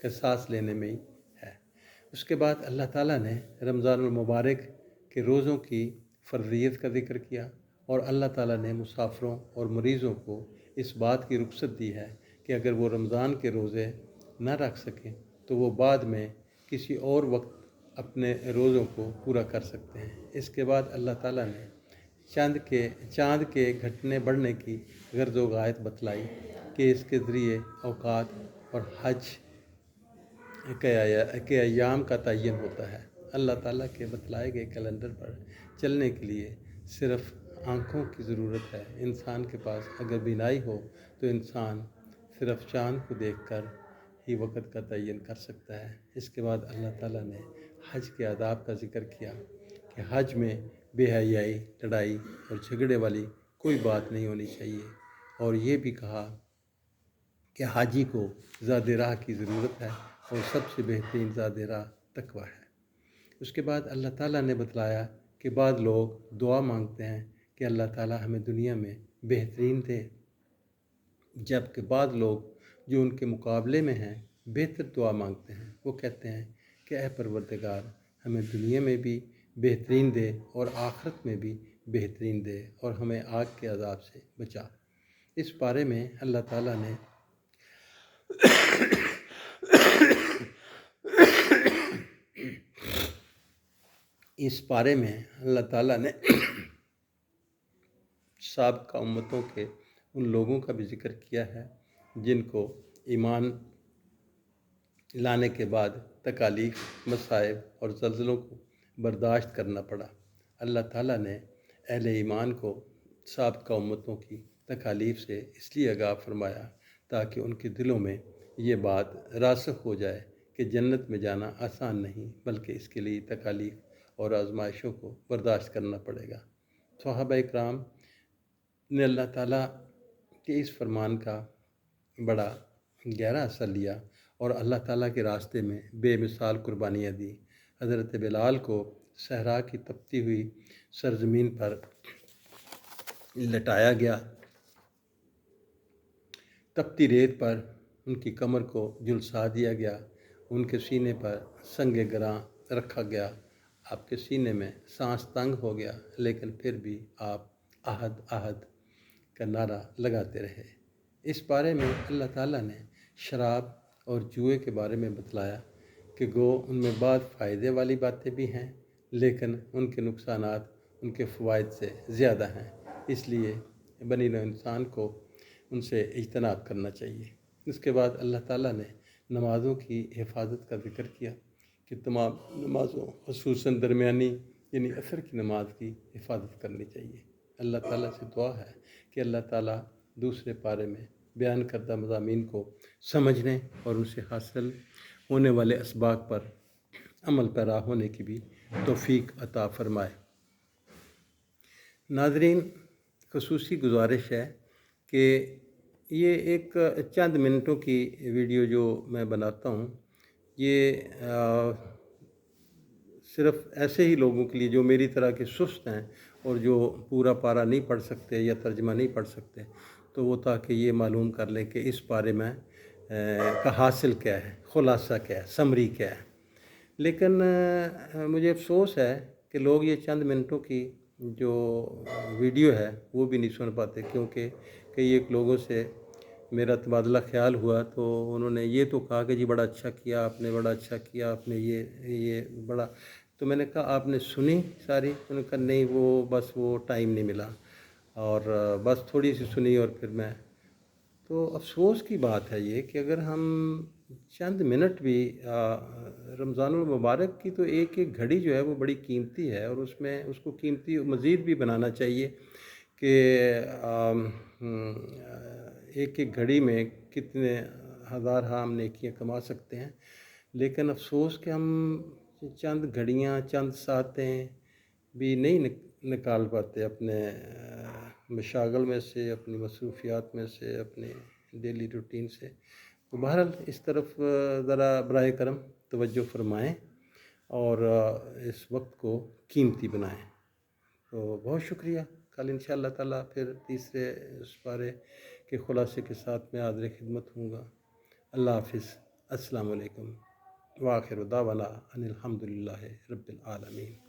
کہ سانس لینے میں ہی ہے۔ اس کے بعد اللہ تعالیٰ نے رمضان المبارک کے روزوں کی فرضیت کا ذکر کیا، اور اللہ تعالیٰ نے مسافروں اور مریضوں کو اس بات کی رخصت دی ہے کہ اگر وہ رمضان کے روزے نہ رکھ سکیں تو وہ بعد میں کسی اور وقت اپنے روزوں کو پورا کر سکتے ہیں۔ اس کے بعد اللہ تعالیٰ نے چاند کے گھٹنے بڑھنے کی غرض و غایت بتلائی کہ اس کے ذریعے اوقات اور حج کے ایام کا تعین ہوتا ہے۔ اللہ تعالیٰ کے بتلائے گئے کیلنڈر پر چلنے کے لیے صرف آنکھوں کی ضرورت ہے۔ انسان کے پاس اگر بینائی ہو تو انسان صرف چاند کو دیکھ کر ہی وقت کا تعین کر سکتا ہے۔ اس کے بعد اللہ تعالیٰ نے حج کے آداب کا ذکر کیا کہ حج میں بے حیائی، لڑائی اور جھگڑے والی کوئی بات نہیں ہونی چاہیے، اور یہ بھی کہا کہ حاجی کو زاد راہ کی ضرورت ہے، اور سب سے بہترین زاد راہ تقویٰ ہے۔ اس کے بعد اللہ تعالیٰ نے بتلایا کہ بعض لوگ دعا مانگتے ہیں کہ اللہ تعالیٰ ہمیں دنیا میں بہترین دے، جبکہ بعض لوگ جو ان کے مقابلے میں ہیں بہتر دعا مانگتے ہیں، وہ کہتے ہیں کہ اے پروردگار ہمیں دنیا میں بھی بہترین دے اور آخرت میں بھی بہترین دے، اور ہمیں آگ کے عذاب سے بچا۔ اس بارے میں اللہ تعالیٰ نے سابقہ امتوں کے ان لوگوں کا بھی ذکر کیا ہے جن کو ایمان لانے کے بعد تکالیف، مصائب اور زلزلوں کو برداشت کرنا پڑا۔ اللہ تعالیٰ نے اہل ایمان کو سابقہ امتوں کی تکالیف سے اس لیے آگاہ فرمایا تاکہ ان کے دلوں میں یہ بات راسخ ہو جائے کہ جنت میں جانا آسان نہیں، بلکہ اس کے لیے تکالیف اور آزمائشوں کو برداشت کرنا پڑے گا۔ صحابہ اکرام نے اللہ تعالیٰ کے اس فرمان کا بڑا گہرا اثر لیا اور اللہ تعالیٰ کے راستے میں بے مثال قربانیاں دی۔ حضرت بلال کو صحرا کی تپتی ہوئی سرزمین پر لٹایا گیا، تپتی ریت پر ان کی کمر کو جھلسا دیا گیا، ان کے سینے پر سنگ گراں رکھا گیا، آپ کے سینے میں سانس تنگ ہو گیا، لیکن پھر بھی آپ احد احد کا نعرہ لگاتے رہے۔ اس بارے میں اللہ تعالیٰ نے شراب اور جوئے کے بارے میں بتلایا کہ گو ان میں بعض فائدے والی باتیں بھی ہیں، لیکن ان کے نقصانات ان کے فوائد سے زیادہ ہیں، اس لیے بنی نوع انسان کو ان سے اجتناب کرنا چاہیے۔ اس کے بعد اللہ تعالیٰ نے نمازوں کی حفاظت کا ذکر کیا کہ تمام نمازوں خصوصاً درمیانی یعنی عصر کی نماز کی حفاظت کرنی چاہیے۔ اللہ تعالیٰ سے دعا ہے کہ اللہ تعالیٰ دوسرے پارے میں بیان کردہ مضامین کو سمجھنے اور ان سے حاصل ہونے والے اسباق پر عمل پیرا ہونے کی بھی توفیق عطا فرمائے۔ ناظرین، خصوصی گزارش ہے کہ یہ ایک چند منٹوں کی ویڈیو جو میں بناتا ہوں، یہ صرف ایسے ہی لوگوں کے لیے جو میری طرح کے سست ہیں اور جو پورا پارا نہیں پڑھ سکتے یا ترجمہ نہیں پڑھ سکتے، تو وہ تاکہ یہ معلوم کر لیں کہ اس بارے میں کا حاصل کیا ہے، خلاصہ کیا ہے، سمری کیا ہے۔ لیکن مجھے افسوس ہے کہ لوگ یہ چند منٹوں کی جو ویڈیو ہے وہ بھی نہیں سن پاتے، کیونکہ کئی ایک لوگوں سے میرا تبادلہ خیال ہوا تو انہوں نے یہ تو کہا کہ جی بڑا اچھا کیا آپ نے، بڑا اچھا کیا آپ نے، یہ بڑا، تو میں نے کہا آپ نے سنی ساری؟ انہوں نے کہا نہیں، وہ بس وہ ٹائم نہیں ملا اور بس تھوڑی سی سنی، اور پھر میں، تو افسوس کی بات ہے یہ کہ اگر ہم چند منٹ بھی رمضان المبارک کی تو ایک ایک گھڑی جو ہے وہ بڑی قیمتی ہے، اور اس کو قیمتی مزید بھی بنانا چاہیے کہ ایک ایک گھڑی میں کتنے ہزار ہم نیکیاں کما سکتے ہیں۔ لیکن افسوس کہ ہم چند گھڑیاں، چند ساعتیں بھی نہیں نکال پاتے اپنے مشاغل میں سے، اپنی مصروفیات میں سے، اپنے ڈیلی روٹین سے۔ تو بہرحال اس طرف ذرا براہ کرم توجہ فرمائیں اور اس وقت کو قیمتی بنائیں۔ تو بہت شکریہ۔ کل انشاءاللہ تعالیٰ پھر تیسرے اس پارے کے خلاصے کے ساتھ میں حاضر خدمت ہوں گا۔ اللہ حافظ۔ السلام علیکم وآخر دعوانا ان الحمد للہ رب العالمین.